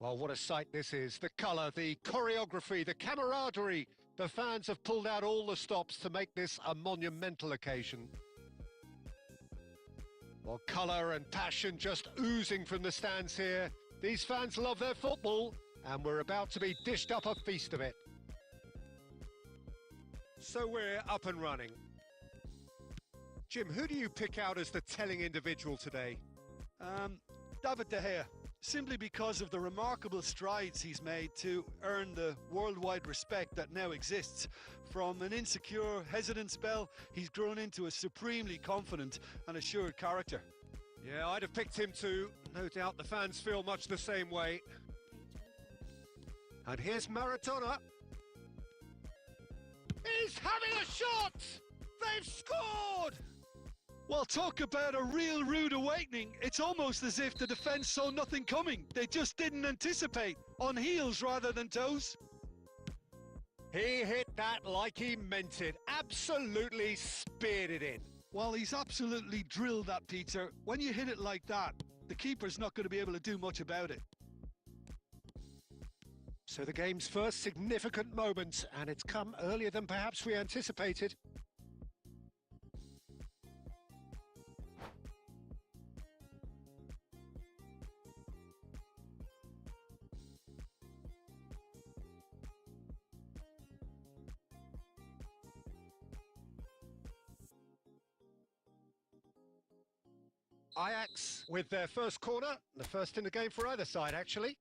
Well, what a sight this is. The colour, the choreography, the camaraderie. The fans have pulled out all the stops to make this a monumental occasion. Well, colour and passion just oozing from the stands here. These fans love their football, and we're about to be dished up a feast of it. So we're up and running. Jim, who do you pick out as the telling individual today? David De Gea, simply because of the remarkable strides he's made to earn the worldwide respect that now exists. From an insecure, hesitant spell, he's grown into a supremely confident and assured character. Yeah, I'd have picked him too. No doubt the fans feel much the same way. And here's Maradona. He's having a shot! They've scored! Well, talk about a real rude awakening. It's almost as if the defence saw nothing coming. They just didn't anticipate. On heels rather than toes. He hit that like he meant it. Absolutely speared it in. Well, he's absolutely drilled that, Peter. When you hit it like that, the keeper's not going to be able to do much about it. So the game's first significant moment, and it's come earlier than perhaps we anticipated. Ajax with their first corner, the first in the game for either side, actually.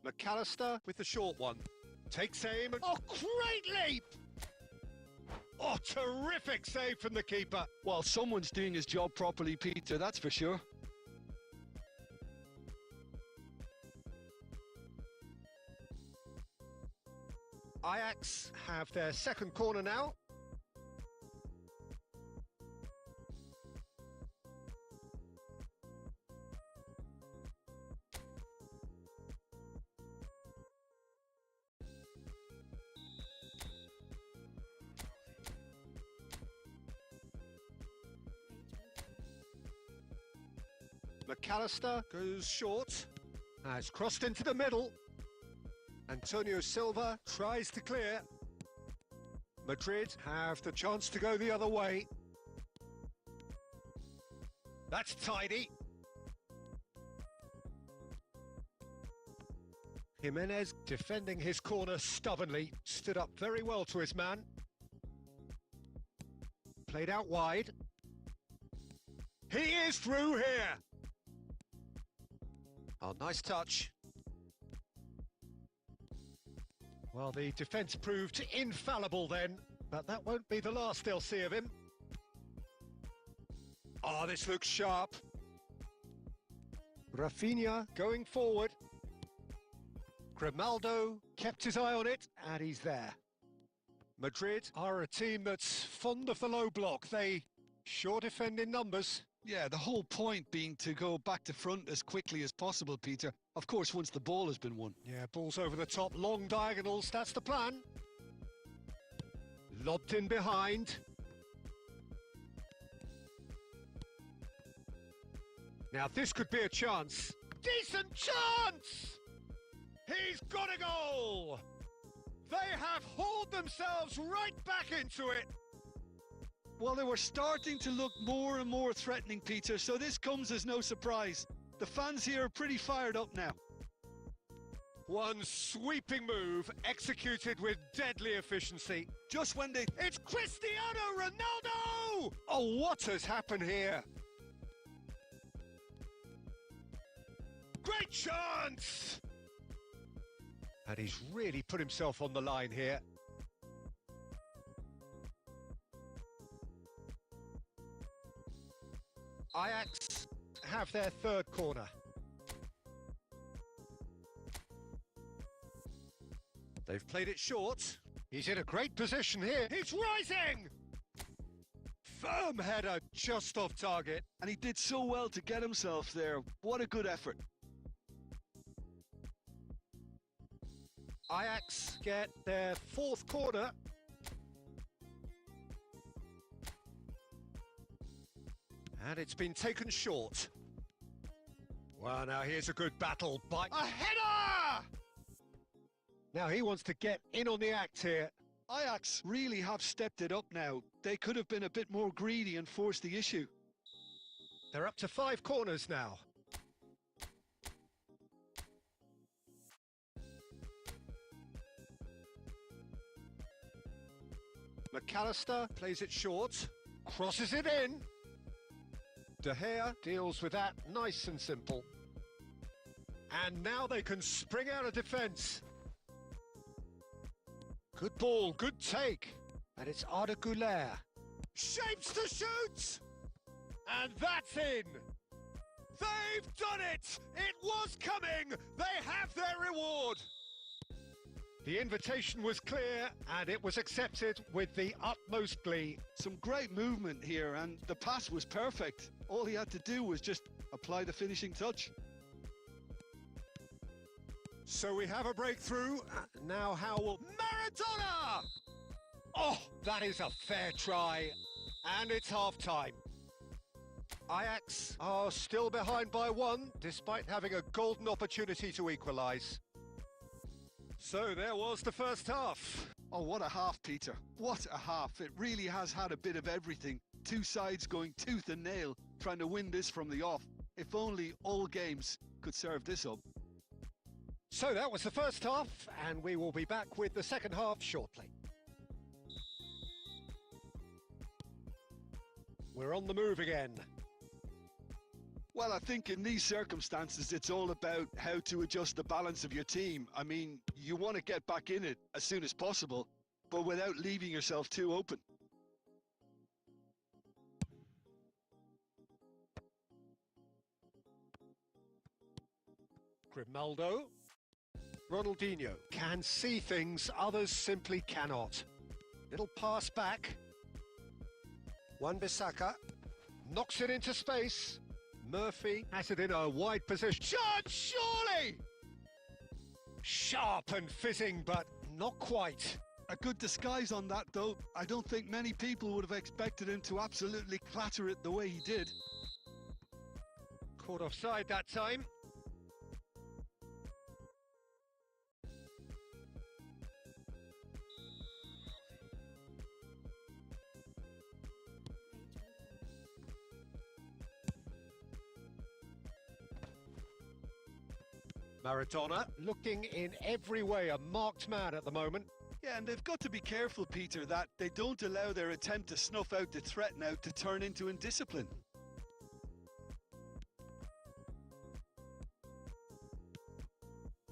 McAllister with the short one. Takes aim. Oh, great leap! Oh, terrific save from the keeper. Well, someone's doing his job properly, Peter, that's for sure. Ajax have their second corner now. McAllister goes short. Has crossed into the middle. Antonio Silva tries to clear. Madrid have the chance to go the other way. That's tidy. Jimenez defending his corner stubbornly, stood up very well to his man. Played out wide. He is through here. Oh, nice touch. Well, the defence proved infallible then, but that won't be the last they'll see of him. Oh, this looks sharp. Rafinha going forward. Grimaldo kept his eye on it, and he's there. Madrid are a team that's fond of the low block. They sure defend in numbers. Yeah, the whole point being to go back to front as quickly as possible, Peter. Of course, once the ball has been won. Yeah, balls over the top, long diagonals, that's the plan. Lobbed in behind. Now this could be a chance. Decent chance! He's got a goal! They have hauled themselves right back into it. Well, they were starting to look more and more threatening, Peter, so this comes as no surprise. The fans here are pretty fired up now. One sweeping move, executed with deadly efficiency. Just when they... It's Cristiano Ronaldo! Oh, what has happened here? Great chance! And he's really put himself on the line here. Ajax have their third corner. They've played it short. He's in a great position here. He's rising! Firm header just off target. And he did so well to get himself there. What a good effort. Ajax get their fourth corner. And it's been taken short. Well, now here's a good battle by... A header! Now he wants to get in on the act here. Ajax really have stepped it up now. They could have been a bit more greedy and forced the issue. They're up to 5 corners now. McAllister plays it short, crosses it in. De Gea deals with that nice and simple. And now they can spring out of defence. Good ball, good take. And it's Arda Güler. Shapes to shoot! And that's in! They've done it! It was coming! They have their reward! The invitation was clear and it was accepted with the utmost glee. Some great movement here and the pass was perfect. All he had to do was just apply the finishing touch. So we have a breakthrough. Now how will... Maradona! Oh, that is a fair try. And it's half-time. Ajax are still behind by 1, despite having a golden opportunity to equalise. So there was the first half. Oh, what a half, Peter. What a half. It really has had a bit of everything. Two sides going tooth and nail, trying to win this from the off. If only all games could serve this up. So that was the first half, and we will be back with the second half shortly. We're on the move again. Well, I think in these circumstances, it's all about how to adjust the balance of your team. I mean, you want to get back in it as soon as possible, but without leaving yourself too open. Grimaldo. Ronaldinho can see things others simply cannot. Little pass back. Wan-Bissaka knocks it into space. Murphy has it in a wide position. Shot, surely! Sharp and fizzing, but not quite. A good disguise on that, though. I don't think many people would have expected him to absolutely clatter it the way he did. Caught offside that time. Maradona looking in every way a marked man at the moment. Yeah, and they've got to be careful, Peter, that they don't allow their attempt to snuff out the threat now to turn into indiscipline.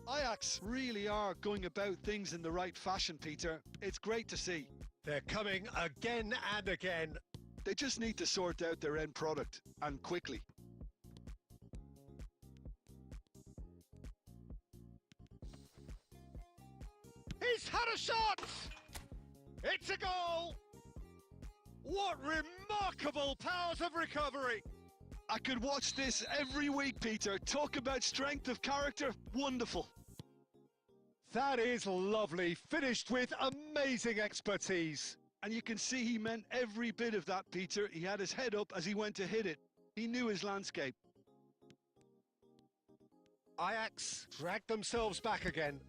Ajax really are going about things in the right fashion, Peter. It's great to see. They're coming again and again. They just need to sort out their end product, and quickly. He's had a shot! It's a goal! What remarkable powers of recovery! I could watch this every week, Peter. Talk about strength of character. Wonderful. That is lovely. Finished with amazing expertise. And you can see he meant every bit of that, Peter. He had his head up as he went to hit it. He knew his landscape. Ajax dragged themselves back again.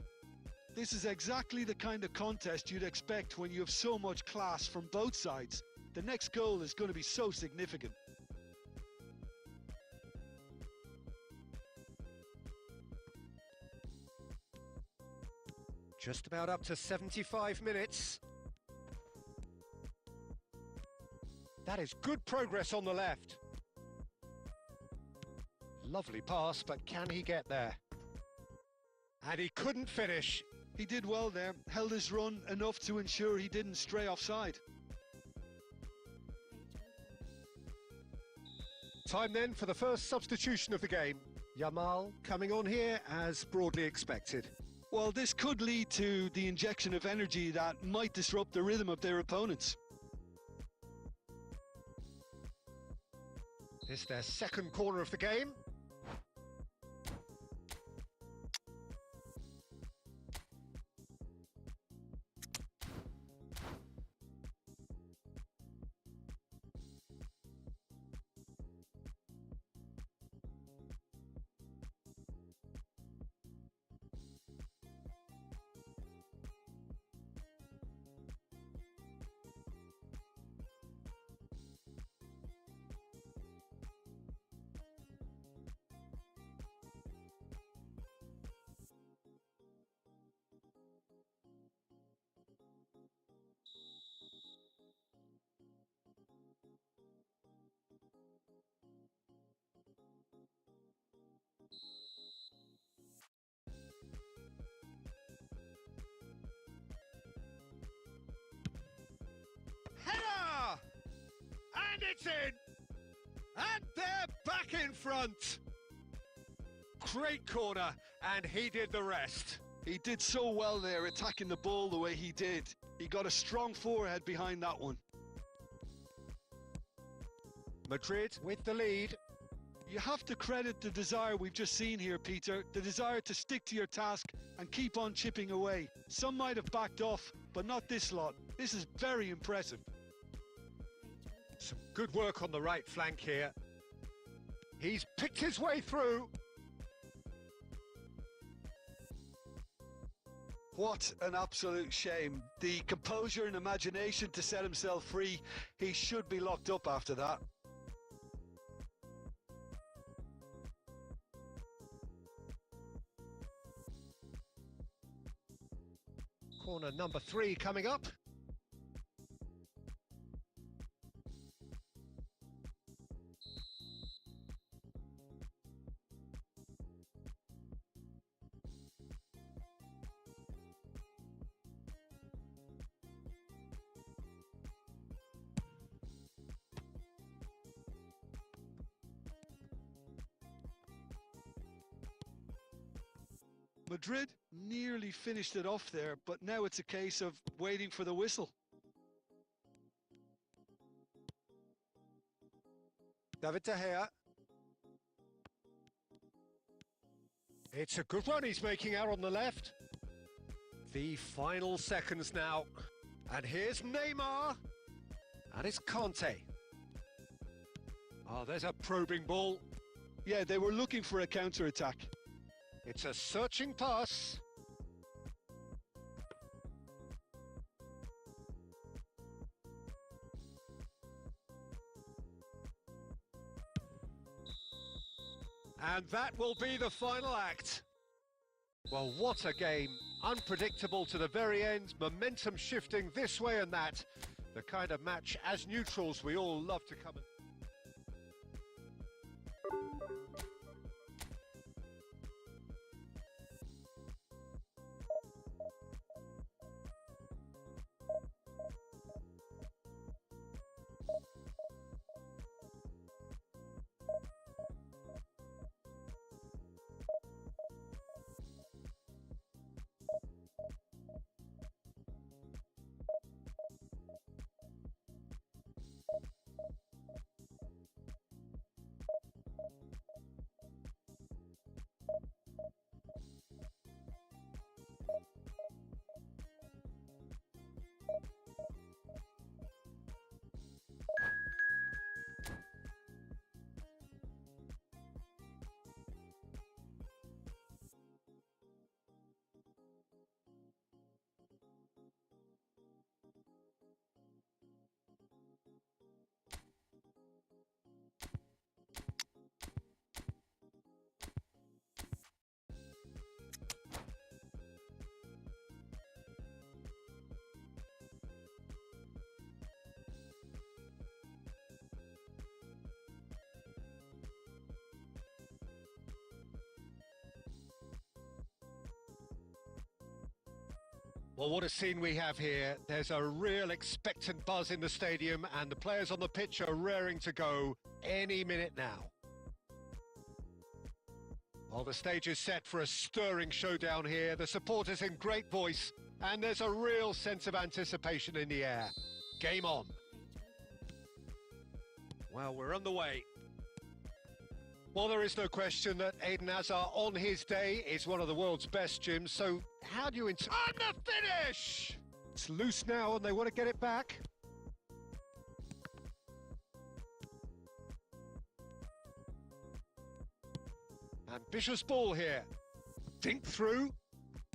This is exactly the kind of contest you'd expect when you have so much class from both sides. The next goal is going to be so significant. Just about up to 75 minutes. That is good progress on the left. Lovely pass, but can he get there? And he couldn't finish. He did well there, held his run enough to ensure he didn't stray offside. Time then for the first substitution of the game. Yamal coming on here as broadly expected. Well, this could lead to the injection of energy that might disrupt the rhythm of their opponents. It's their second corner of the game. Header! And it's in! And they're back in front! Great corner, and he did the rest. He did so well there, attacking the ball the way he did. He got a strong forehead behind that one. Madrid with the lead. You have to credit the desire we've just seen here, Peter. The desire to stick to your task and keep on chipping away. Some might have backed off, but not this lot. This is very impressive. Some good work on the right flank here. He's picked his way through. What an absolute shame. The composure and imagination to set himself free. He should be locked up after that. Corner number 3 coming up. Madrid nearly finished it off there, but now it's a case of waiting for the whistle. David De Gea. It's a good run he's making out on the left. The final seconds now. And here's Neymar. And it's Conte. Oh, there's a probing ball. Yeah, they were looking for a counter-attack. It's a searching pass. And that will be the final act. Well, what a game. Unpredictable to the very end, momentum shifting this way and that. The kind of match, as neutrals, we all love to come and... Well, what a scene we have here. There's a real expectant buzz in the stadium and the players on the pitch are raring to go any minute now. Well, the stage is set for a stirring showdown here. The supporters in great voice and there's a real sense of anticipation in the air. Game on. Well, we're on the way. Well, there is no question that Eden Hazard on his day is one of the world's best, Jim. So how do you... And the finish! It's loose now and they want to get it back. Ambitious ball here. Dink through.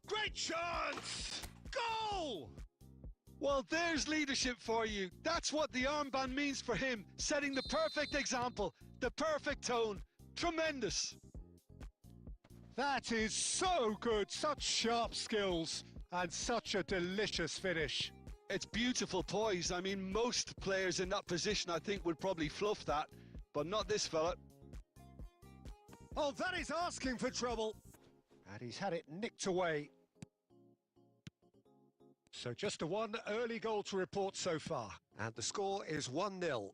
Great chance! Goal! Well, there's leadership for you. That's what the armband means for him. Setting the perfect example, the perfect tone. Tremendous. That is so good. Such sharp skills and such a delicious finish. It's beautiful poise. I mean, most players in that position, I think, would probably fluff that. but not this fella. Oh, that is asking for trouble. And he's had it nicked away. So just a one early goal to report so far. And the score is 1-0.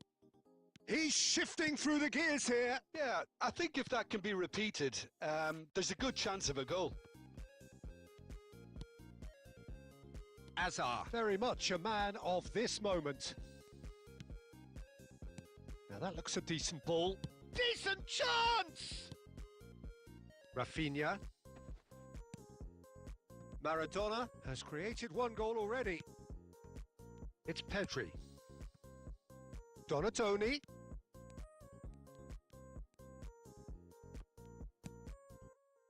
He's shifting through the gears here. Yeah, I think if that can be repeated, there's a good chance of a goal. Azar, very much a man of this moment. Now that looks a decent ball. Decent chance! Rafinha. Maradona has created one goal already. It's Pedri. Donatoni.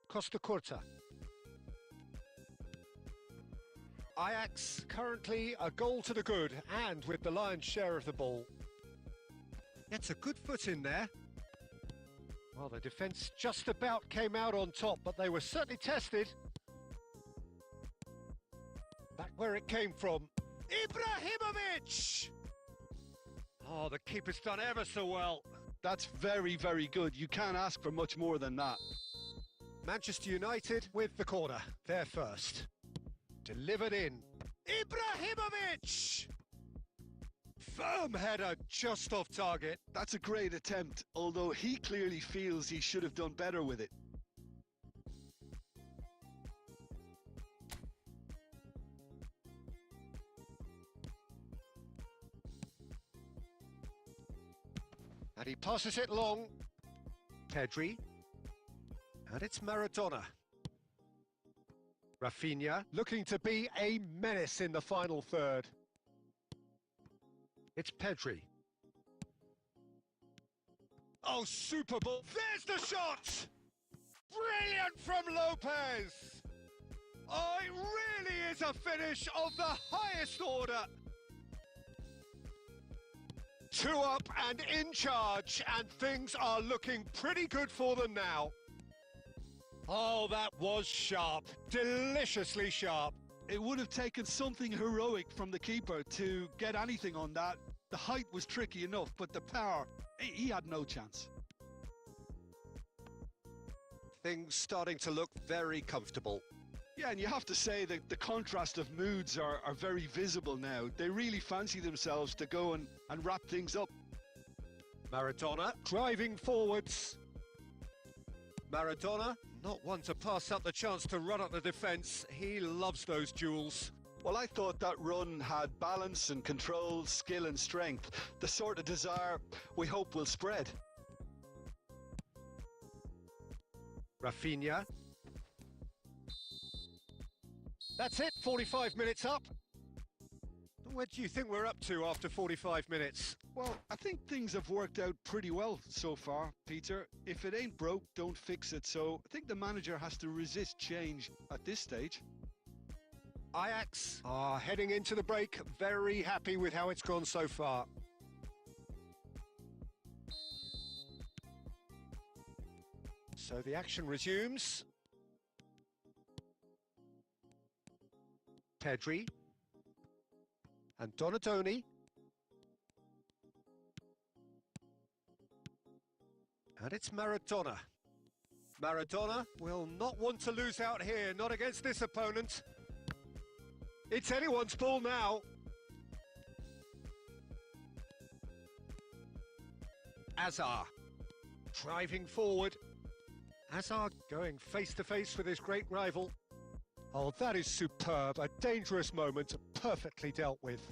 Costa Curta. Ajax currently a goal to the good and with the lion's share of the ball. Gets a good foot in there. Well, the defence just about came out on top, but they were certainly tested. Back where it came from. Ibrahimovic! Oh, the keeper's done ever so well. That's very, very good. You can't ask for much more than that. Manchester United with the corner. They're first. Delivered in. Ibrahimovic! Firm header just off target. That's a great attempt, although he clearly feels he should have done better with it. And he passes it long. Pedri. And it's Maradona. Rafinha looking to be a menace in the final third. It's Pedri. Oh, super ball. There's the shot! Brilliant from Lopez! Oh, it really is a finish of the highest order. 2 up and in charge, and things are looking pretty good for them now. Oh, that was sharp. Deliciously sharp. It would have taken something heroic from the keeper to get anything on that. The height was tricky enough, but the power, he had no chance. Things starting to look very comfortable. Yeah, and you have to say that the contrast of moods are very visible now. They really fancy themselves to go and wrap things up. Maradona driving forwards. Maradona, not one to pass up the chance to run at the defence. He loves those duels. Well, I thought that run had balance and control, skill and strength. The sort of desire we hope will spread. Rafinha. That's it, 45 minutes up. Where do you think we're up to after 45 minutes? Well, I think things have worked out pretty well so far, Peter. If it ain't broke, don't fix it. So I think the manager has to resist change at this stage. Ajax are heading into the break, very happy with how it's gone so far. So the action resumes. Pedri. And Donatoni. And it's Maradona. Maradona will not want to lose out here, not against this opponent. It's anyone's ball now. Azar driving forward. Azar going face to face with his great rival. Oh, that is superb. A dangerous moment, perfectly dealt with.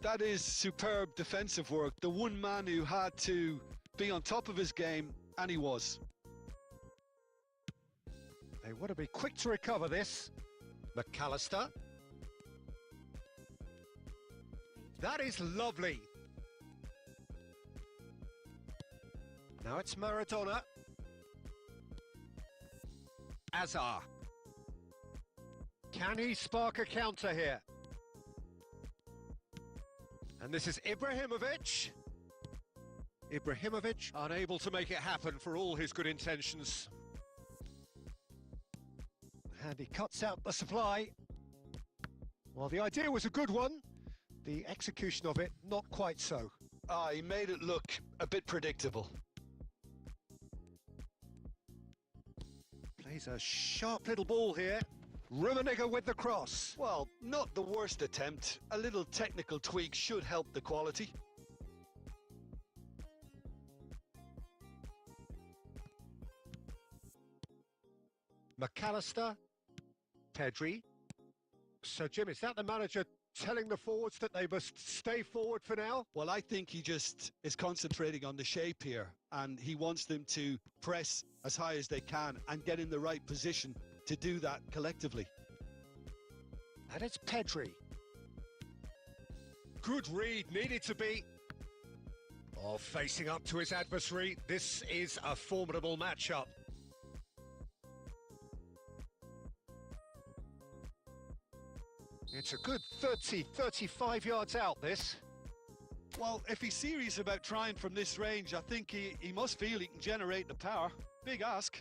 That is superb defensive work. The one man who had to be on top of his game, and he was. They want to be quick to recover this. McAllister. That is lovely. Now it's Maradona. Azar. Can he spark a counter here? And this is Ibrahimovic. Ibrahimovic unable to make it happen for all his good intentions. And he cuts out the supply. Well, the idea was a good one. The execution of it, not quite so. He made it look a bit predictable. Plays a sharp little ball here. Rummenigge with the cross. Well, not the worst attempt. A little technical tweak should help the quality. McAllister. Pedri. So, Jim, is that the manager telling the forwards that they must stay forward for now? Well, I think he just is concentrating on the shape here, and he wants them to press as high as they can and get in the right position to do that collectively. And it's Pedri. Good read, needed to be. Oh, facing up to his adversary, this is a formidable matchup. It's a good 30, 35 yards out, this. Well, if he's serious about trying from this range, I think he must feel he can generate the power. Big ask.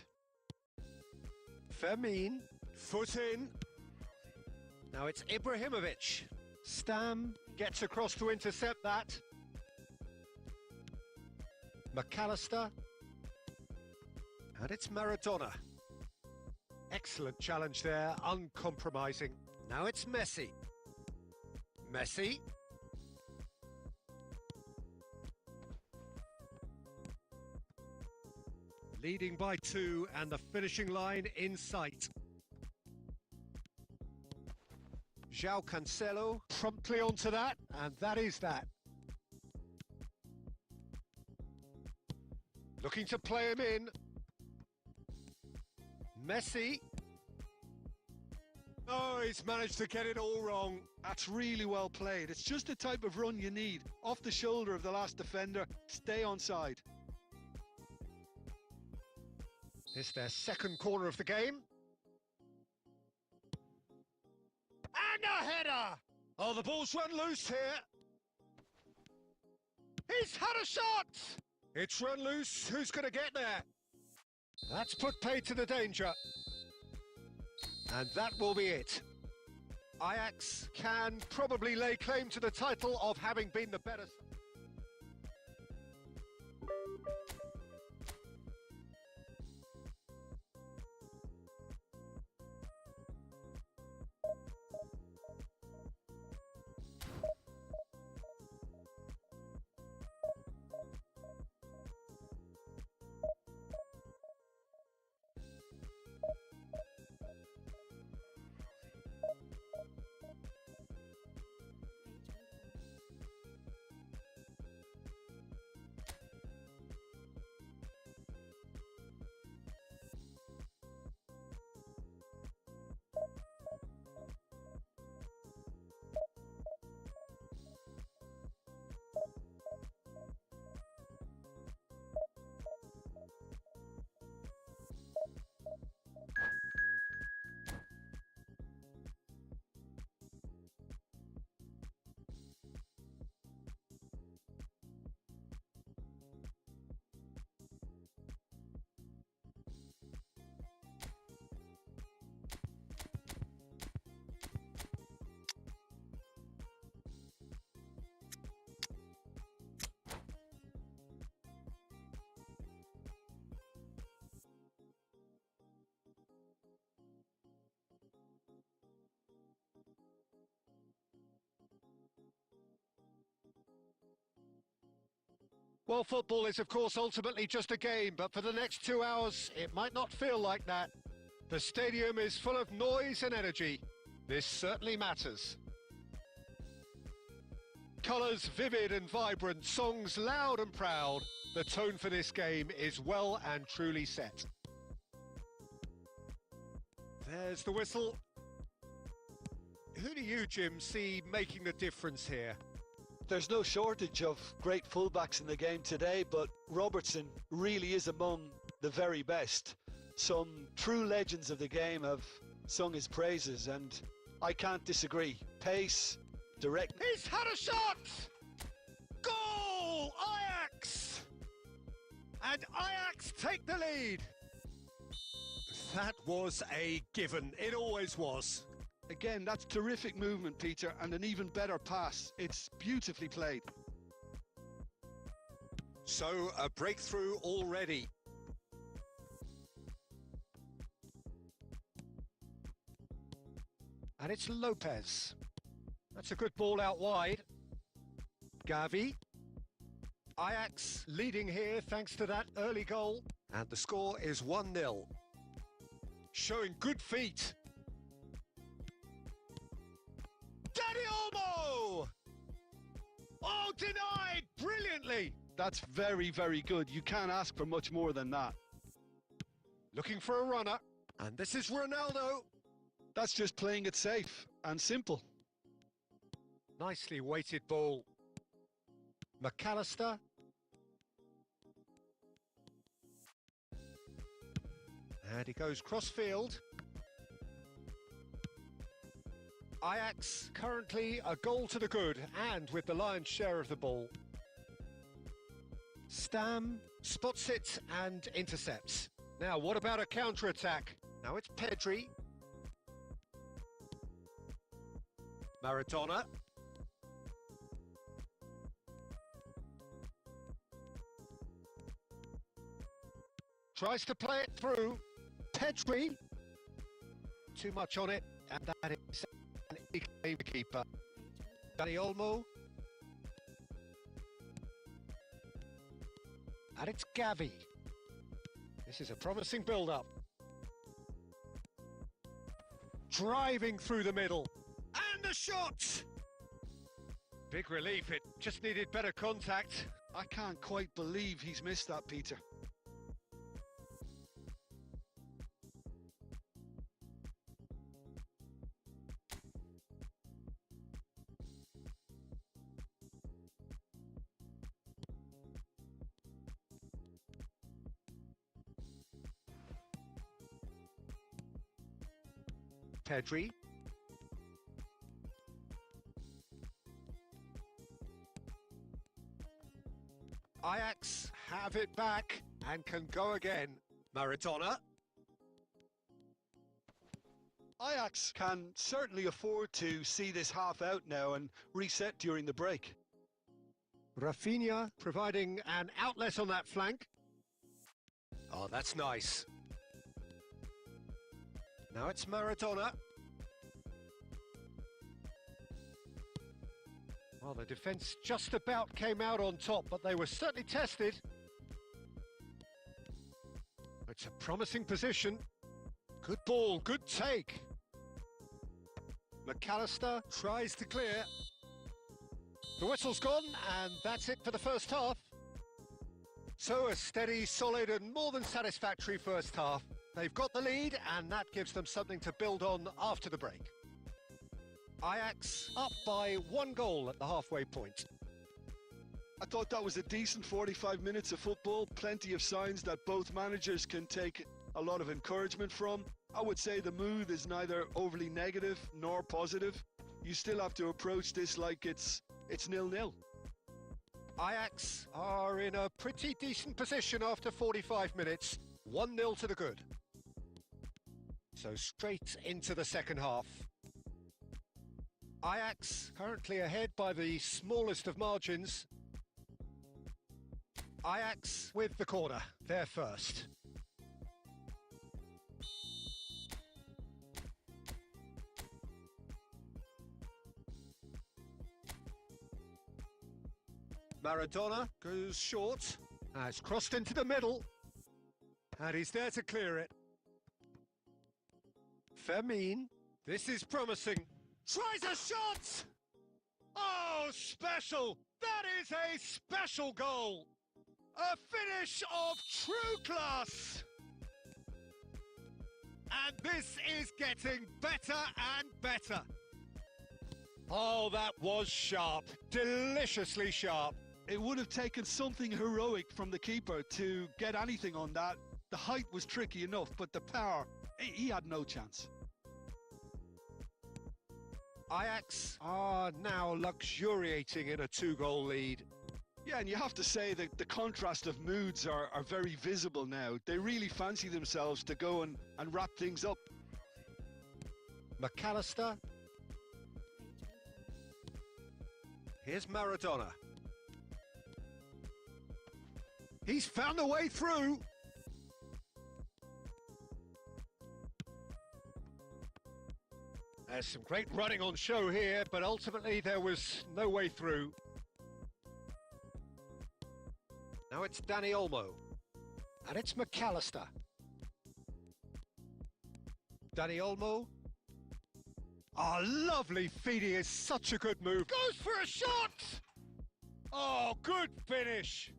Fermin, foot in. Now it's Ibrahimovic. Stam gets across to intercept that. McAllister. And it's Maradona. Excellent challenge there, uncompromising. Now it's Messi. Messi. Leading by 2 and the finishing line in sight. João Cancelo promptly onto that, and that is that. Looking to play him in. Messi. Oh, he's managed to get it all wrong. That's really well played. It's just the type of run you need. Off the shoulder of the last defender, stay onside. It's their second corner of the game. And a header! Oh, the ball's run loose here. He's had a shot! It's run loose. Who's going to get there? That's put paid to the danger. And that will be it. Ajax can probably lay claim to the title of having been the better. Well, football is, of course, ultimately just a game, but for the next 2 hours, it might not feel like that. The stadium is full of noise and energy. This certainly matters. Colours vivid and vibrant, songs loud and proud. The tone for this game is well and truly set. There's the whistle. Who do you, Jim, see making the difference here? There's no shortage of great fullbacks in the game today, but Robertson really is among the very best. Some true legends of the game have sung his praises, and I can't disagree. Pace, direct... He's had a shot! Goal! Ajax! And Ajax take the lead. That was a given. It always was. Again, that's terrific movement, Peter, and an even better pass. It's beautifully played. So a breakthrough already. And it's Lopez. That's a good ball out wide. Gavi. Ajax leading here thanks to that early goal. And the score is 1-0. Showing good feet. Danny Olmo! Oh, denied brilliantly. That's very, very good. You can't ask for much more than that. Looking for a runner. And this is Ronaldo. That's just playing it safe and simple. Nicely weighted ball. McAllister. And he goes cross-field. Ajax currently a goal to the good and with the lion's share of the ball. Stam spots it and intercepts. Now, what about a counter-attack? Now it's Pedri. Maradona. Tries to play it through. Pedri. Too much on it, and that is an keeper. Danny Olmo. And it's Gavi. This is a promising build-up. Driving through the middle. And the shot! Big relief, it just needed better contact. I can't quite believe he's missed that, Peter. Pedri. Ajax have it back and can go again. Maradona. Ajax can certainly afford to see this half out now and reset during the break. Rafinha providing an outlet on that flank. Oh, that's nice. Now it's Maradona. Well, the defence just about came out on top, but they were certainly tested. It's a promising position. Good ball, good take. McAllister tries to clear. The whistle's gone, and that's it for the first half. So a steady, solid and more than satisfactory first half. They've got the lead, and that gives them something to build on after the break. Ajax up by 1 goal at the halfway point. I thought that was a decent 45 minutes of football. Plenty of signs that both managers can take a lot of encouragement from. I would say the mood is neither overly negative nor positive. You still have to approach this like it's 0-0. Ajax are in a pretty decent position after 45 minutes. 1-0 to the good. So straight into the second half. Ajax currently ahead by the smallest of margins. Ajax with the corner, they're first. Maradona goes short, has crossed into the middle, and he's there to clear it. Fermin, this is promising. Tries a shot! Oh, special! That is a special goal! A finish of true class! And this is getting better and better. Oh, that was sharp. Deliciously sharp. It would have taken something heroic from the keeper to get anything on that. The height was tricky enough, but the power, he had no chance. Ajax are now luxuriating in a 2-goal lead. Yeah, and you have to say that the contrast of moods are very visible now. They really fancy themselves to go and wrap things up. McAllister. Here's Maradona. He's found a way through. There's some great running on show here, but ultimately there was no way through. Now it's Danny Olmo. And it's McAllister. Danny Olmo. Oh, lovely feed. He is such a good move. Goes for a shot! Oh, good finish.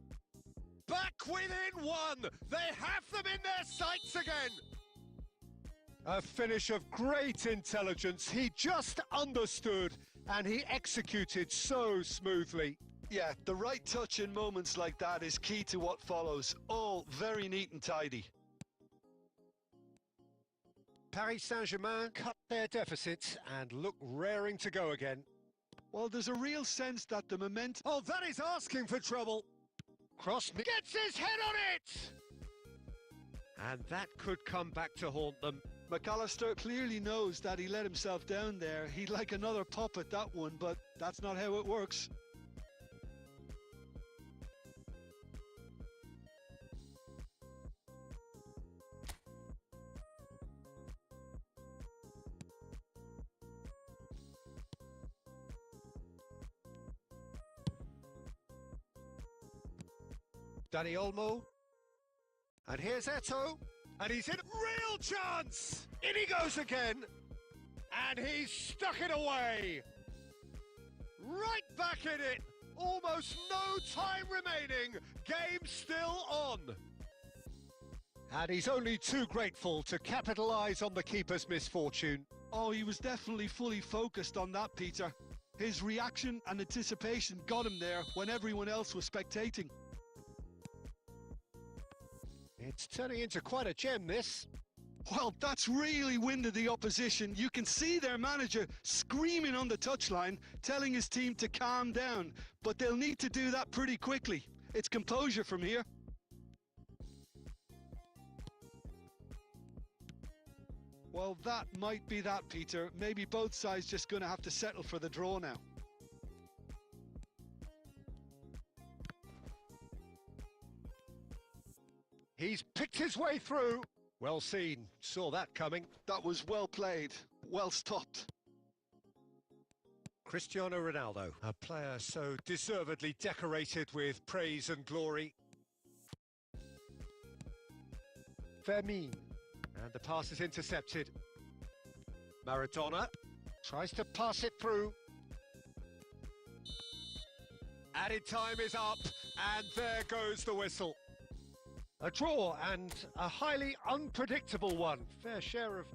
Back within one. They have them in their sights again. A finish of great intelligence. He just understood and he executed so smoothly. Yeah, the right touch in moments like that is key to what follows. All very neat and tidy. Paris Saint-Germain cut their deficit and look raring to go again. Well, there's a real sense that the momentum... Oh, that is asking for trouble. Cross gets his head on it! And that could come back to haunt them. McAllister clearly knows that he let himself down there. He'd like another pop at that one, but that's not how it works. Danny Olmo. And here's Eto'o. And he's in real chance! In he goes again! And he's stuck it away! Right back in it! Almost no time remaining! Game still on! And he's only too grateful to capitalise on the keeper's misfortune. Oh, he was definitely fully focused on that, Peter. His reaction and anticipation got him there when everyone else was spectating. It's turning into quite a gem, this. Well, that's really winded the opposition. You can see their manager screaming on the touchline, telling his team to calm down. But they'll need to do that pretty quickly. It's composure from here. Well, that might be that, Peter. Maybe both sides just going to have to settle for the draw now. He's picked his way through. Well seen. Saw that coming. That was well played. Well stopped. Cristiano Ronaldo, a player so deservedly decorated with praise and glory. Fermin. And the pass is intercepted. Maradona tries to pass it through. Added time is up, and there goes the whistle. A draw and a highly unpredictable one. Fair share of...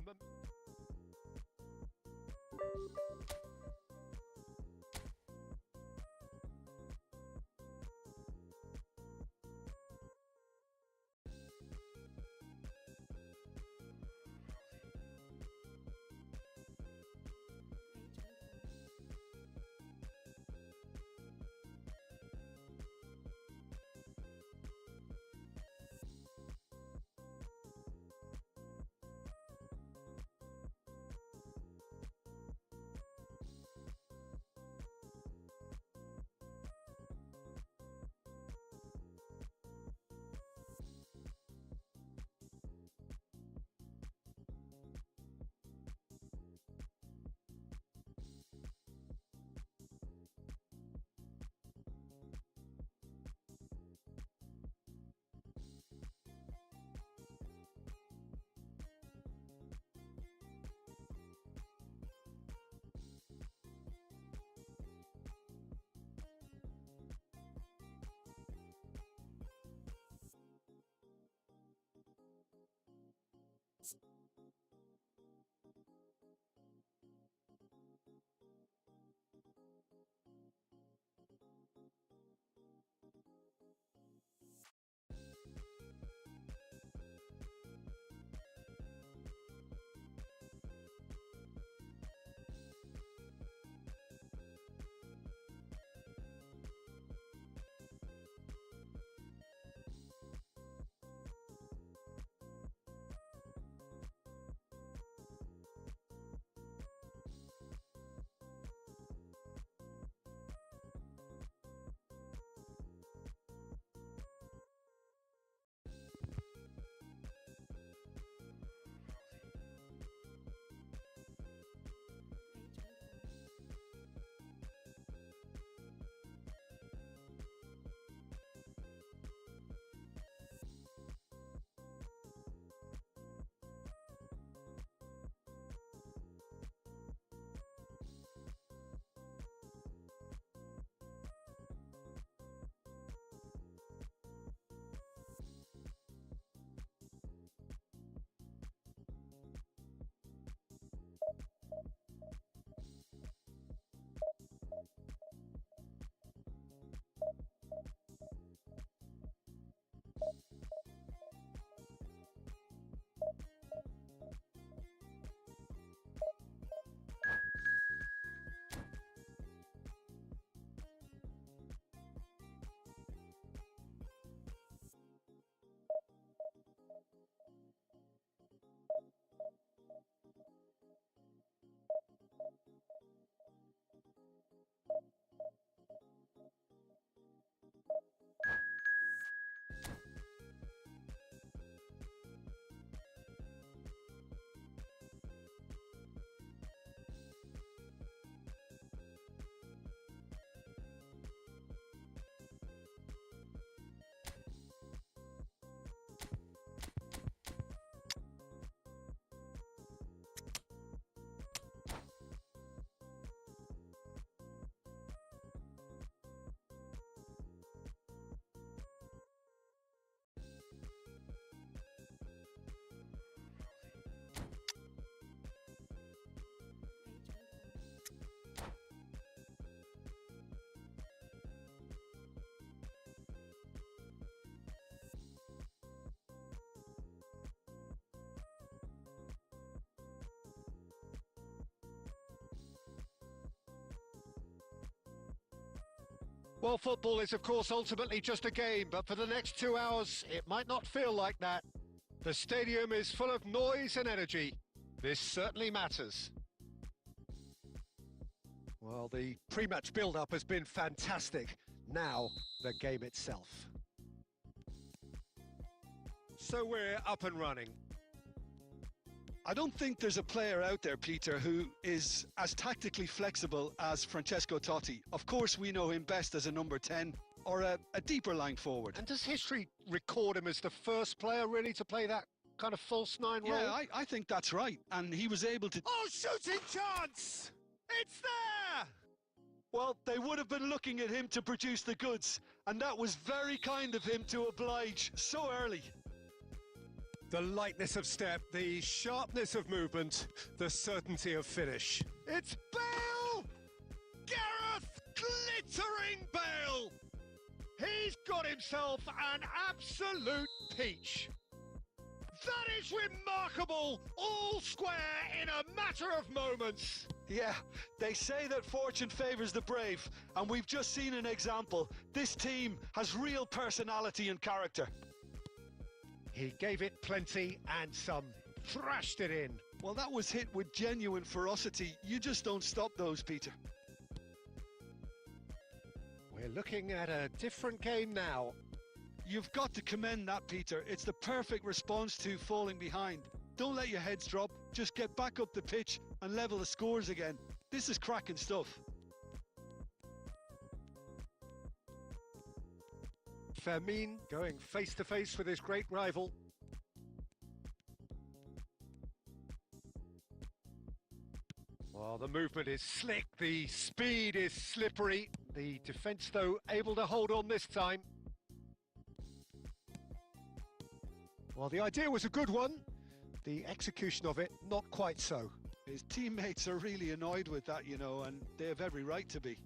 Well, football is, of course, ultimately just a game, but for the next 2 hours, it might not feel like that. The stadium is full of noise and energy. This certainly matters. Well, the pre-match build-up has been fantastic. Now, the game itself. So we're up and running. I don't think there's a player out there, Peter, who is as tactically flexible as Francesco Totti. Of course, we know him best as a number 10 or a deeper line forward. And does history record him as the first player really to play that kind of false nine role? Yeah, I think that's right. And he was able to... Oh, shooting chance! It's there! Well, they would have been looking at him to produce the goods. And that was very kind of him to oblige so early. The lightness of step, the sharpness of movement, the certainty of finish. It's Bale! Gareth glittering Bale! He's got himself an absolute peach. That is remarkable, all square in a matter of moments. Yeah, they say that fortune favours the brave, and we've just seen an example. This team has real personality and character. He gave it plenty and some, thrashed it in. Well, that was hit with genuine ferocity. You just don't stop those, Peter. We're looking at a different game now. You've got to commend that, Peter. It's the perfect response to falling behind. Don't let your heads drop. Just get back up the pitch and level the scores again. This is cracking stuff. Fermin going face-to-face with his great rival. Well, the movement is slick, the speed is slippery. The defence, though, able to hold on this time. Well, the idea was a good one. The execution of it, not quite so. His teammates are really annoyed with that, you know, and they have every right to be.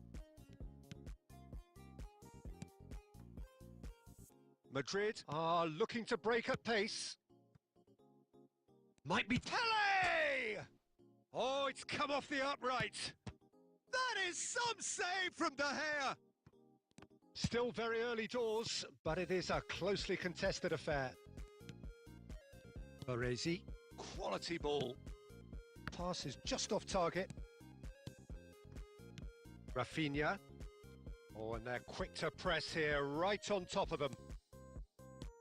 Madrid are looking to break at pace. Might be Pele! Oh, it's come off the upright. That is some save from De Gea. Still very early doors, but it is a closely contested affair. Baresi, quality ball. Pass is just off target. Rafinha. Oh, and they're quick to press here, right on top of them.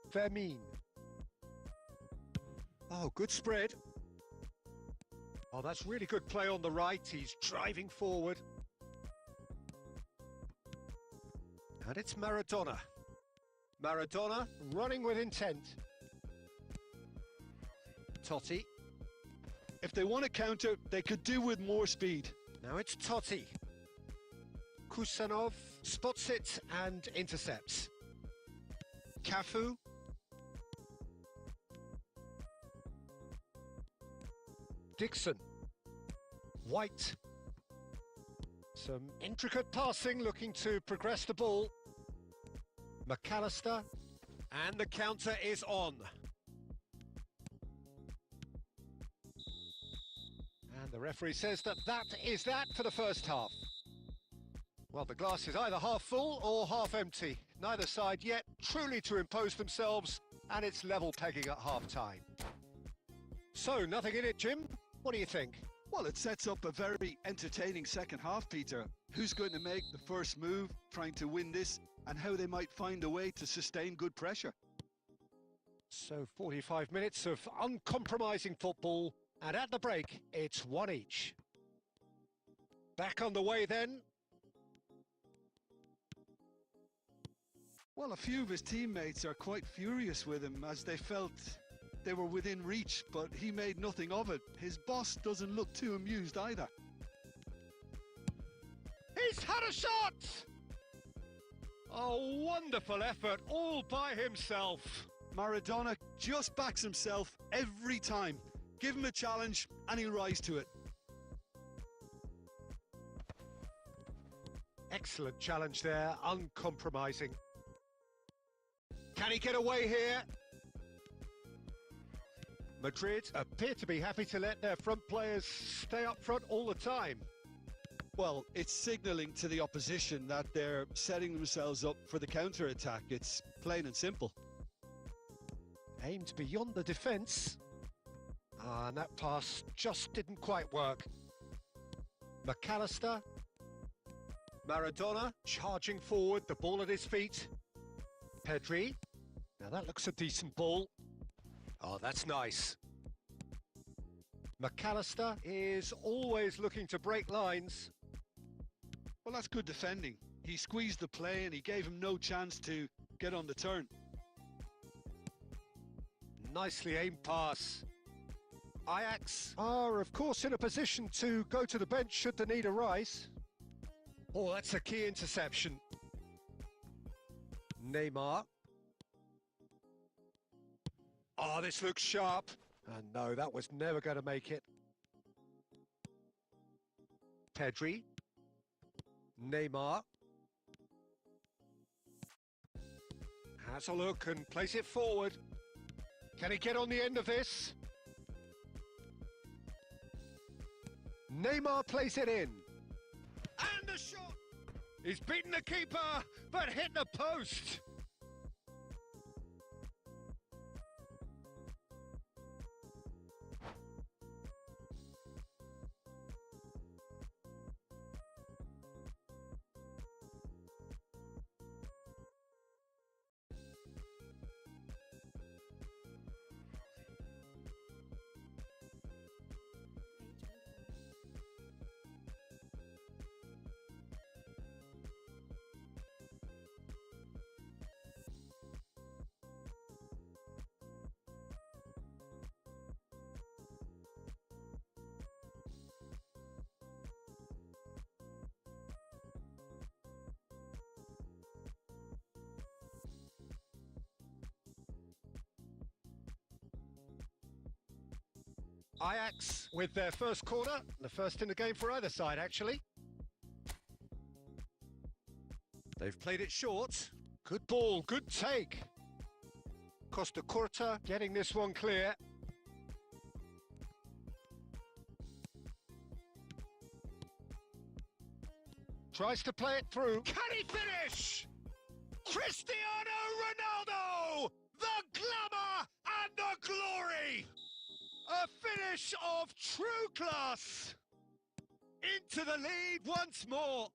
Fermin. Oh, good spread. Oh, that's really good play on the right. He's driving forward. And it's Maradona. Maradona running with intent. Totti. If they want to counter, they could do with more speed. Now it's Totti. Kusanov spots it and intercepts. Cafu. Dixon. White. Some intricate passing, looking to progress the ball. McAllister. And the counter is on. And the referee says that is that for the first half. Well, the glass is either half full or half empty. Neither side yet truly to impose themselves, and it's level pegging at half-time. So, nothing in it, Jim? What do you think? Well, it sets up a very entertaining second half, Peter. Who's going to make the first move, trying to win this, and how they might find a way to sustain good pressure. So, 45 minutes of uncompromising football, and at the break, it's one each. Back on the way then. Well, a few of his teammates are quite furious with him as they felt they were within reach, but he made nothing of it. His boss doesn't look too amused either. He's had a shot! A wonderful effort all by himself. Maradona just backs himself every time. Give him a challenge and he'll rise to it. Excellent challenge there, uncompromising. Can he get away here? Madrid appear to be happy to let their front players stay up front all the time. Well, it's signalling to the opposition that they're setting themselves up for the counter-attack. It's plain and simple. Aimed beyond the defence. And that pass just didn't quite work. McAllister. Maradona charging forward, the ball at his feet. Pedri. Now that looks a decent ball. Oh, that's nice. McAllister is always looking to break lines. Well, that's good defending. He squeezed the play and he gave him no chance to get on the turn. Nicely aimed pass. Ajax are, of course, in a position to go to the bench should the need arise. Oh, that's a key interception. Neymar. Oh, this looks sharp. And no, that was never going to make it. Pedri. Neymar. Has a look and plays it forward. Can he get on the end of this? Neymar plays it in. And the shot! He's beaten the keeper, but hit the post. Ajax with their first corner, the first in the game for either side actually. They've played it short. Good ball, good take. Costa Curta getting this one clear. Tries to play it through. Can he finish? Cristiano Ronaldo! The glamour and the glory! A finish of true class! Into the lead once more.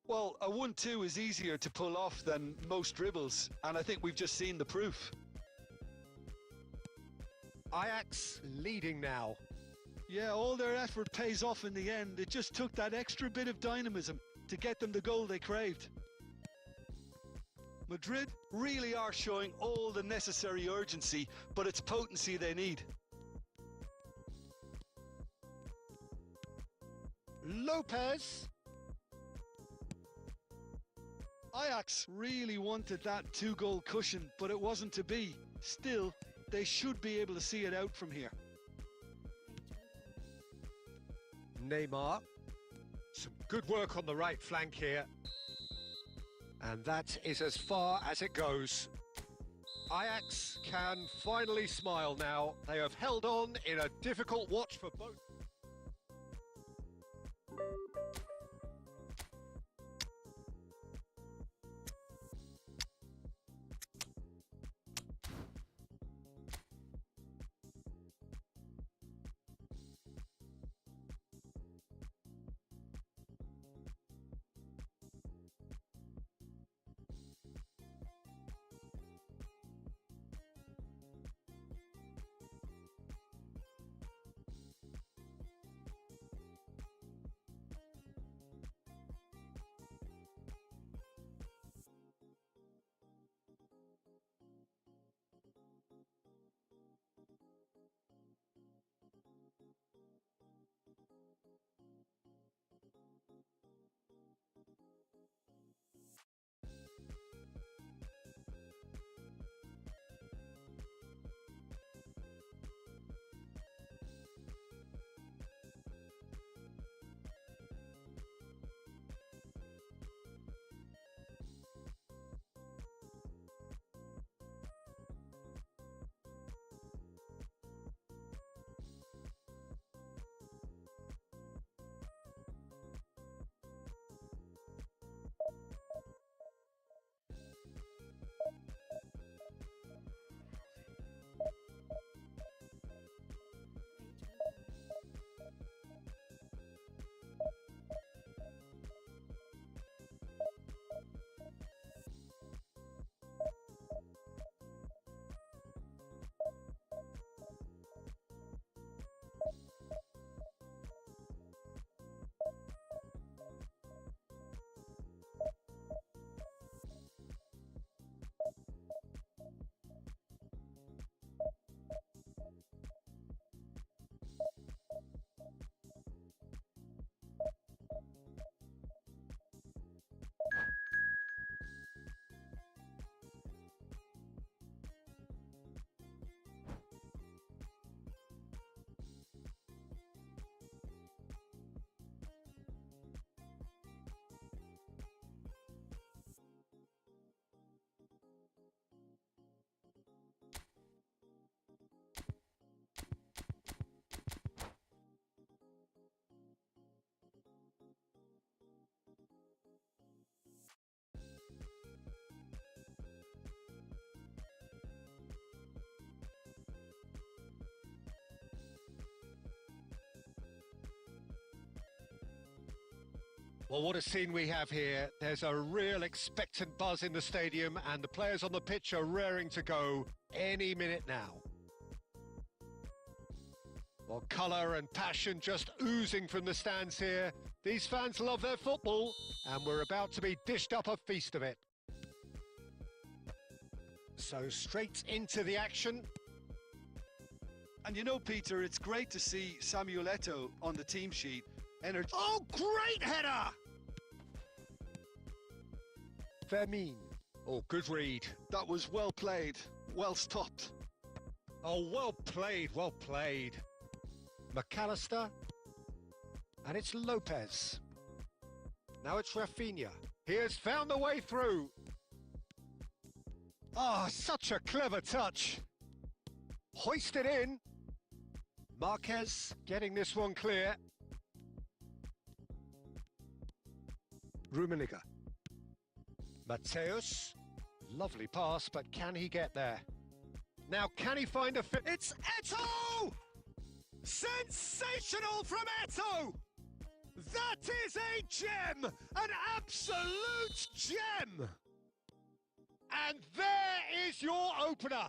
Well, a 1-2 is easier to pull off than most dribbles, and I think we've just seen the proof. Ajax leading now. Yeah, all their effort pays off in the end. It just took that extra bit of dynamism to get them the goal they craved. Madrid really are showing all the necessary urgency, but it's potency they need. Lopez. Ajax really wanted that 2-goal cushion, but it wasn't to be. Still, they should be able to see it out from here. Neymar. Some good work on the right flank here. And that is as far as it goes. Ajax can finally smile now. They have held on in a difficult watch for both. Well, what a scene we have here. There's a real expectant buzz in the stadium and the players on the pitch are raring to go any minute now. Well, colour and passion just oozing from the stands here. These fans love their football and we're about to be dished up a feast of it. So straight into the action. And you know, Peter, it's great to see Samuel Eto'o on the team sheet. Oh, great header! Fermin. Oh, good read. That was well played, well stopped. Oh, well played, well played. McAllister. And it's Lopez. Now it's Rafinha. He has found the way through. Ah, oh, such a clever touch. Hoisted in. Marquez getting this one clear. Rummenigge. Mateus. Lovely pass, but can he get there? Now, can he find a fit? It's Eto'o! Sensational from Eto'o! That is a gem! An absolute gem! And there is your opener.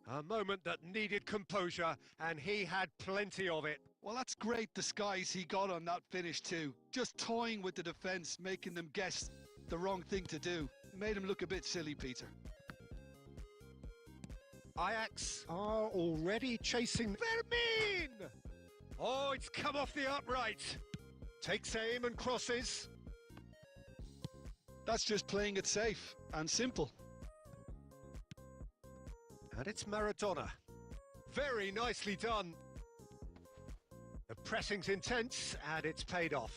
A moment that needed composure, and he had plenty of it. Well, that's great disguise he got on that finish too. Just toying with the defence, making them guess the wrong thing to do. Made him look a bit silly, Peter. Ajax are already chasing Fermin! Oh, it's come off the upright. Takes aim and crosses. That's just playing it safe and simple. And it's Maradona. Very nicely done. The pressing's intense and it's paid off.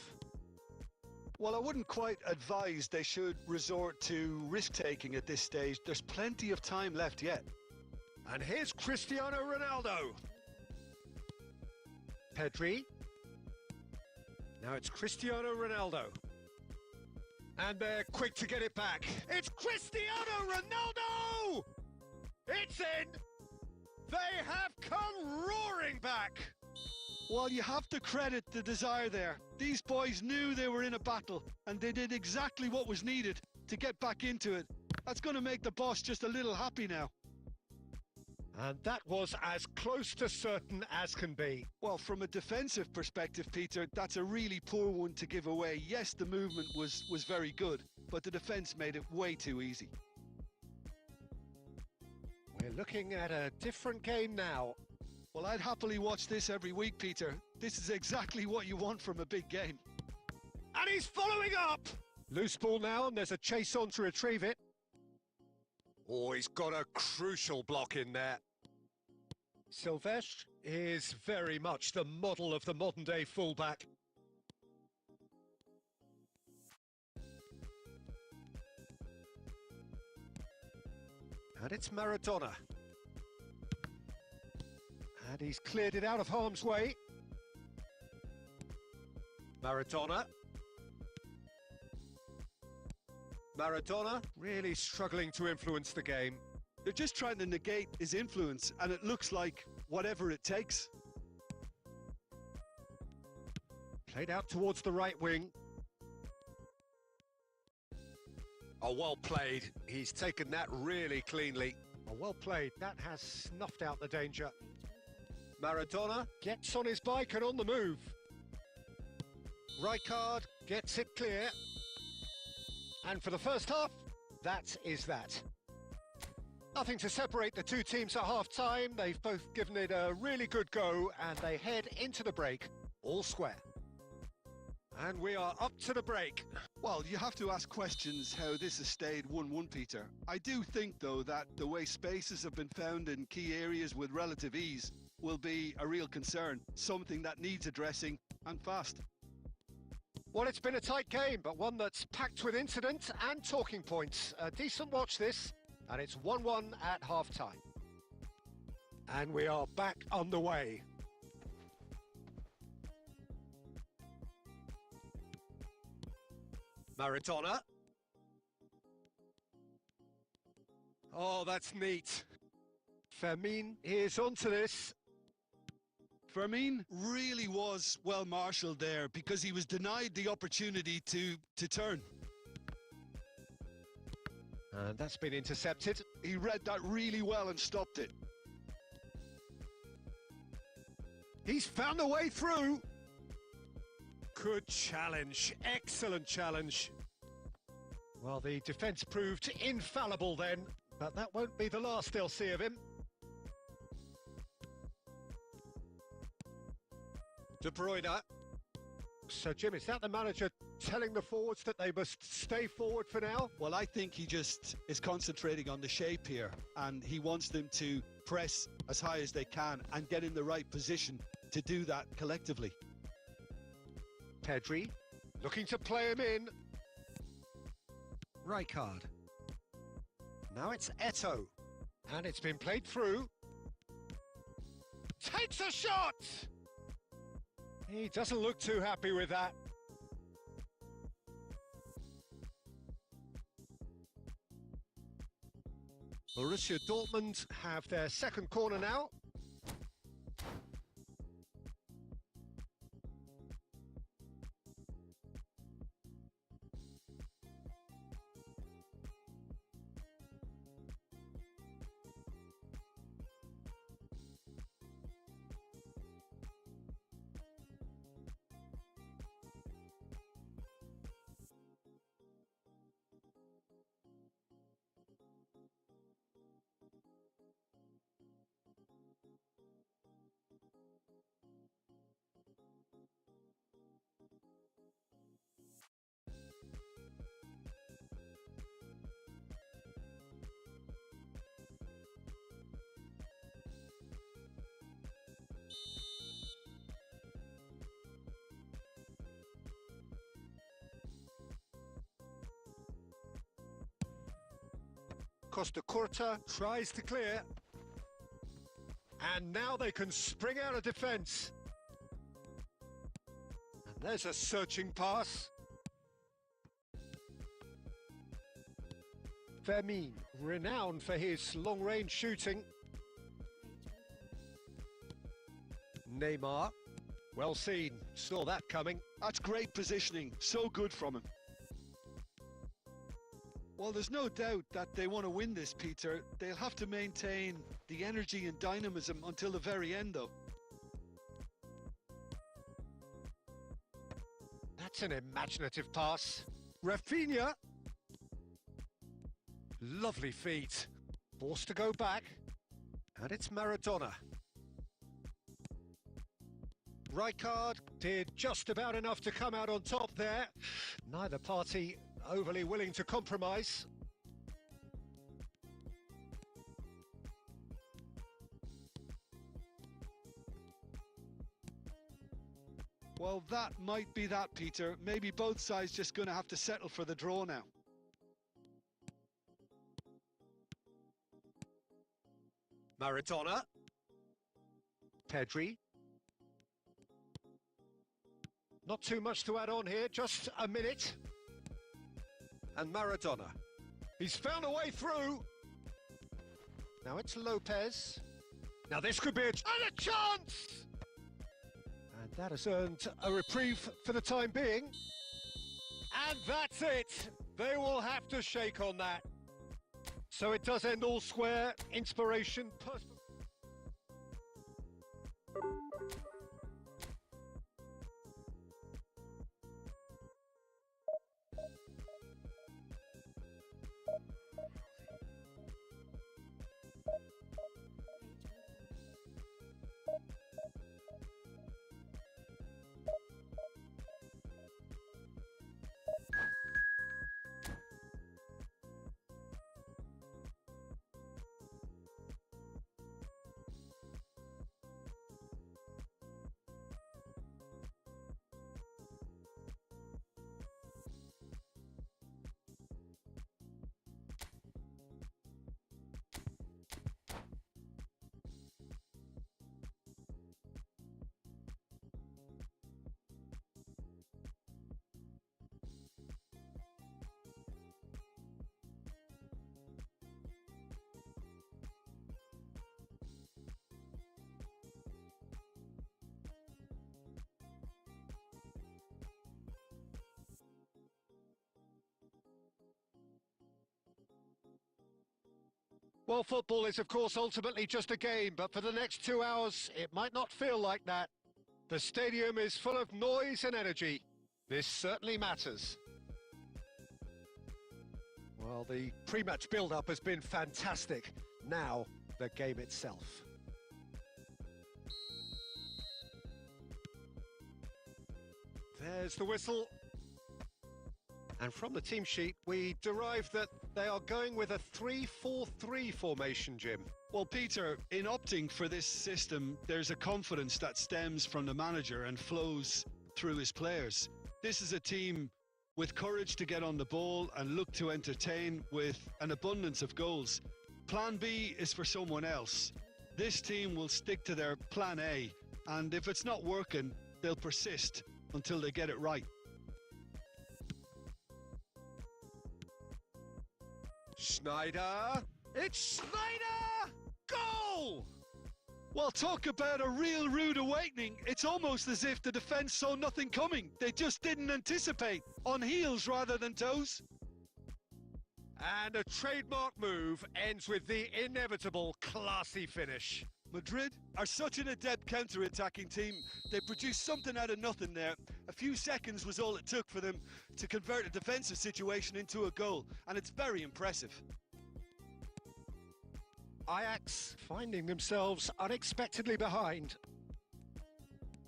Well, I wouldn't quite advise they should resort to risk-taking at this stage. There's plenty of time left yet. And here's Cristiano Ronaldo. Pedri. Now it's Cristiano Ronaldo. And they're quick to get it back. It's Cristiano Ronaldo! It's in! They have come roaring back! Well, you have to credit the desire there. These boys knew they were in a battle, and they did exactly what was needed to get back into it. That's going to make the boss just a little happy now. And that was as close to certain as can be. Well, from a defensive perspective, Peter, that's a really poor one to give away. Yes, the movement was very good, but the defence made it way too easy. We're looking at a different game now. Well, I'd happily watch this every week, Peter. This is exactly what you want from a big game. And he's following up! Loose ball now, and there's a chase on to retrieve it. Oh, he's got a crucial block in there. Silvestre is very much the model of the modern-day fullback. And it's Maradona. And he's cleared it out of harm's way. Maradona. Maradona really struggling to influence the game. They're just trying to negate his influence, and it looks like whatever it takes. Played out towards the right wing. Oh, well played. He's taken that really cleanly. Oh, well played. That has snuffed out the danger. Maradona gets on his bike and on the move. Rijkaard gets it clear. And for the first half, that is that. Nothing to separate the two teams at half-time. They've both given it a really good go and they head into the break all square. And we are up to the break. Well, you have to ask questions how this has stayed 1-1, Peter. I do think, though, that the way spaces have been found in key areas with relative ease will be a real concern, something that needs addressing and fast. Well, it's been a tight game, but one that's packed with incident and talking points. A decent watch this, and it's 1-1 at half-time. And we are back underway. Maradona. Oh, that's neat. Fermin is onto this. Firmin really was well marshalled there because he was denied the opportunity to turn. And that's been intercepted. He read that really well and stopped it. He's found a way through. Good challenge, excellent challenge. Well, the defence proved infallible then, but that won't be the last they'll see of him. De Bruyne. So, Jim, is that the manager telling the forwards that they must stay forward for now? Well, I think he just is concentrating on the shape here, and he wants them to press as high as they can and get in the right position to do that collectively. Pedri, looking to play him in. Rijkaard. Now it's Eto'o, and it's been played through. Takes a shot! He doesn't look too happy with that. Borussia Dortmund have their second corner now. Costa Curta tries to clear. And now they can spring out of defence. And there's a searching pass. Firmin, renowned for his long-range shooting. Neymar, well seen, saw that coming. That's great positioning, so good from him. Well, there's no doubt that they want to win this, Peter. They'll have to maintain the energy and dynamism until the very end, though. That's an imaginative pass. Rafinha. Lovely feet. Forced to go back. And it's Maradona. Rijkaard did just about enough to come out on top there. Neither party overly willing to compromise. Well, that might be that, Peter. Maybe both sides just going to have to settle for the draw now. Maradona. Pedri. Not too much to add on here, just a minute. And Maradona. He's found a way through. Now it's Lopez. Now this could be a chance! And that has earned a reprieve for the time being. And that's it. They will have to shake on that. So it does end all square. Inspiration. Well, football is, of course, ultimately just a game, but for the next 2 hours, it might not feel like that. The stadium is full of noise and energy. This certainly matters. Well, the pre-match build-up has been fantastic. Now, the game itself. There's the whistle. And from the team sheet, we derive that they are going with a 3-4-3 formation, Jim. Well, Peter, in opting for this system, there's a confidence that stems from the manager and flows through his players. This is a team with courage to get on the ball and look to entertain with an abundance of goals. Plan B is for someone else. This team will stick to their plan A, and if it's not working, they'll persist until they get it right. Schneider! It's Schneider! Goal! Well, talk about a real rude awakening. It's almost as if the defence saw nothing coming. They just didn't anticipate, on heels rather than toes. And a trademark move ends with the inevitable classy finish. Madrid are such an adept counter-attacking team. They produced something out of nothing there. A few seconds was all it took for them to convert a defensive situation into a goal, and it's very impressive. Ajax finding themselves unexpectedly behind.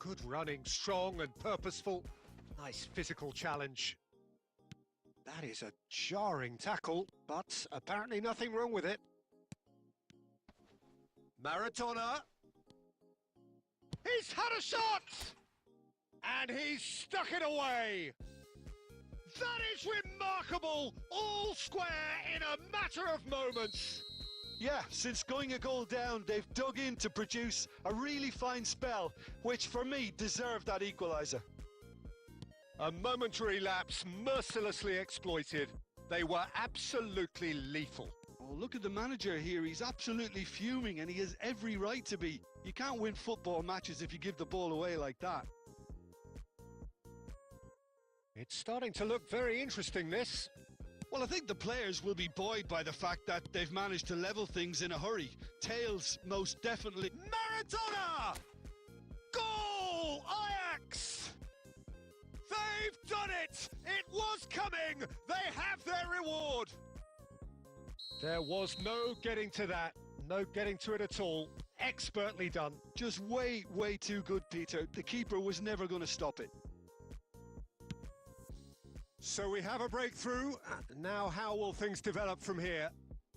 Good running, strong and purposeful. Nice physical challenge. That is a jarring tackle, but apparently nothing wrong with it. Maradona. He's had a shot! And he's stuck it away. That is remarkable, all square in a matter of moments. Yeah, since going a goal down, they've dug in to produce a really fine spell, which for me deserved that equaliser. A momentary lapse mercilessly exploited. They were absolutely lethal. Oh, look at the manager here. He's absolutely fuming, and he has every right to be. You can't win football matches if you give the ball away like that. It's starting to look very interesting, this. Well, I think the players will be buoyed by the fact that they've managed to level things in a hurry. Tails, most definitely. Maradona! Goal! Ajax! They've done it! It was coming! They have their reward! There was no getting to that. No getting to it at all. Expertly done. Just way, way too good, Peter. The keeper was never going to stop it. So we have a breakthrough. Now how will things develop from here?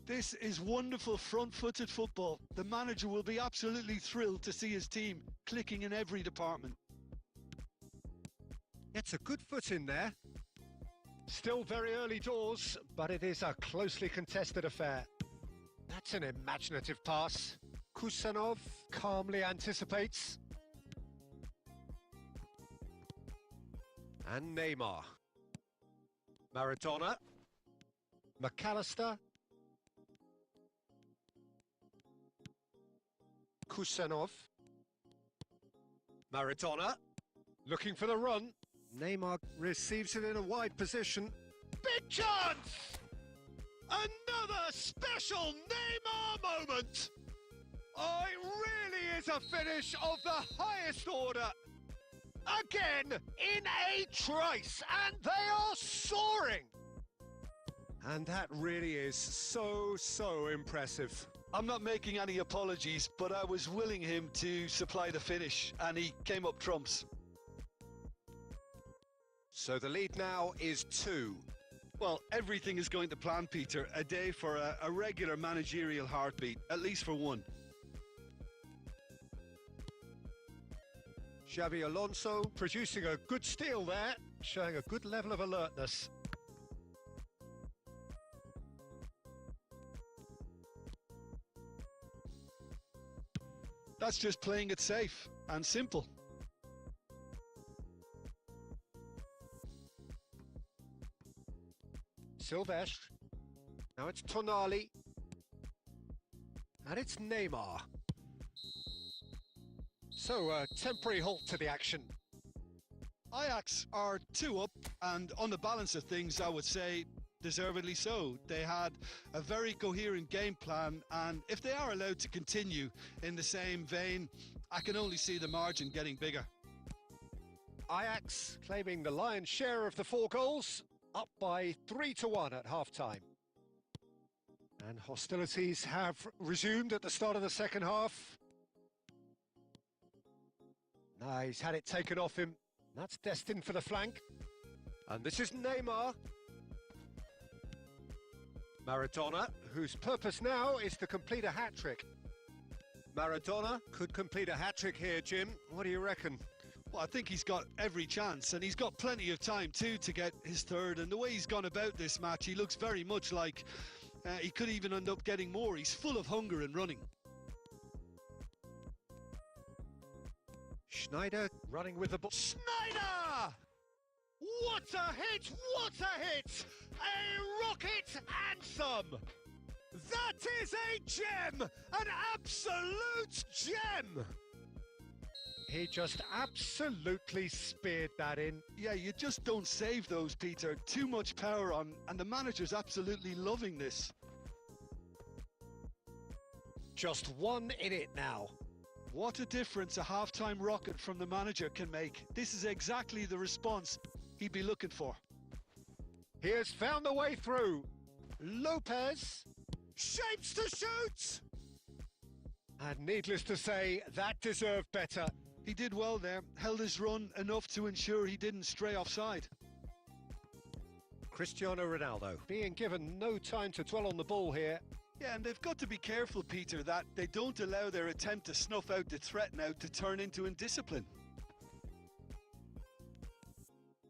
This is wonderful front-footed football. The manager will be absolutely thrilled to see his team clicking in every department. It's a good foot in there. Still very early doors, but it is a closely contested affair. That's an imaginative pass. Kusanov calmly anticipates. And Neymar. Maradona. McAllister. Kusanov. Maradona. Looking for the run. Neymar receives it in a wide position. Big chance! Another special Neymar moment! Oh, it really is a finish of the highest order. Again, in a trice, and they are soaring. And that really is so impressive. I'm not making any apologies, but I was willing him to supply the finish, and he came up trumps. So the lead now is 2. Well, everything is going to plan, Peter. A day for a regular managerial heartbeat, at least for one. Xabi Alonso producing a good steal there, showing a good level of alertness. That's just playing it safe and simple. Silvestre. Now it's Tonali. And it's Neymar. So, a temporary halt to the action. Ajax are 2 up, and on the balance of things, I would say deservedly so. They had a very coherent game plan, and if they are allowed to continue in the same vein, I can only see the margin getting bigger. Ajax claiming the lion's share of the 4 goals, up by 3-1 at half-time. And hostilities have resumed at the start of the second half. Now he's had it taken off him. That's destined for the flank. And this is Neymar. Maradona, whose purpose now is to complete a hat-trick. Maradona could complete a hat-trick here, Jim. What do you reckon? Well, I think he's got every chance, and he's got plenty of time too to get his third. And the way he's gone about this match, he looks very much like he could even end up getting more. He's full of hunger and running. Schneider running with the ball. Schneider! What a hit! What a hit! A rocket anthem! That is a gem! An absolute gem! He just absolutely speared that in. Yeah, you just don't save those, Peter. Too much power on, and the manager's absolutely loving this. Just 1 in it now. What a difference a half-time rocket from the manager can make. This is exactly the response he'd be looking for. He has found the way through. Lopez shapes to shoot! And needless to say, that deserved better. He did well there, held his run enough to ensure he didn't stray offside. Cristiano Ronaldo being given no time to dwell on the ball here. Yeah, and they've got to be careful, Peter, that they don't allow their attempt to snuff out the threat now to turn into indiscipline.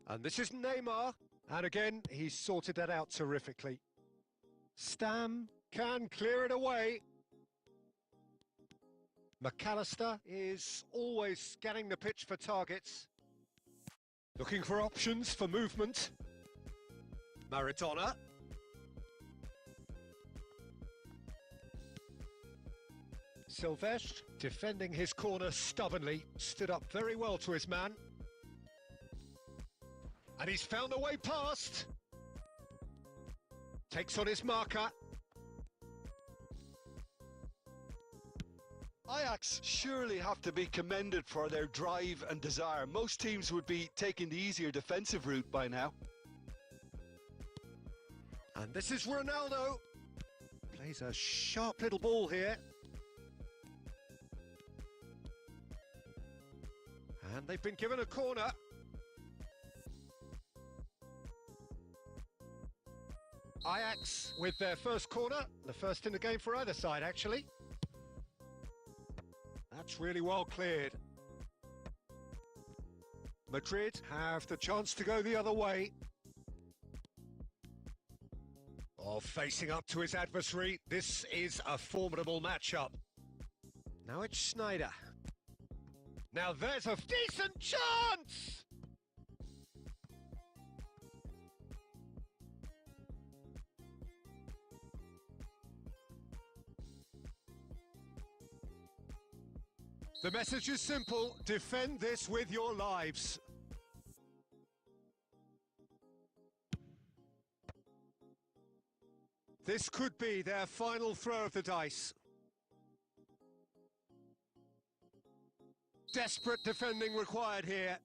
And this is Neymar. And again, he's sorted that out terrifically. Stam can clear it away. McAllister is always scanning the pitch for targets. Looking for options for movement. Maradona. Silvestre, defending his corner stubbornly, stood up very well to his man. And he's found a way past. Takes on his marker. Ajax surely have to be commended for their drive and desire. Most teams would be taking the easier defensive route by now. And this is Ronaldo. Plays a sharp little ball here. And they've been given a corner. Ajax with their first corner. The first in the game for either side, actually. That's really well cleared. Madrid have the chance to go the other way. Oh, facing up to his adversary. This is a formidable matchup. Now it's Schneider. Now there's a decent chance! The message is simple: defend this with your lives. This could be their final throw of the dice. Desperate defending required here.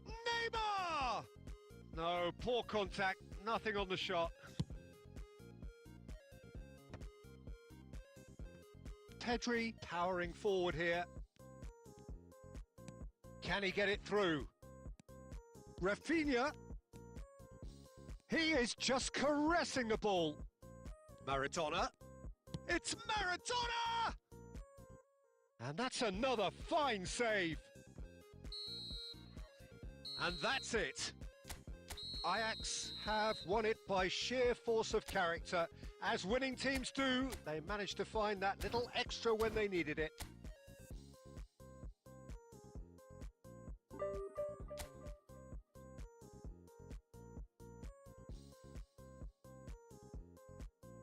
Neymar! No, poor contact, nothing on the shot. Pedri powering forward here. Can he get it through? Rafinha. He is just caressing the ball. Maradona. It's Maradona! And that's another fine save. And that's it. Ajax have won it by sheer force of character. As winning teams do, they managed to find that little extra when they needed it.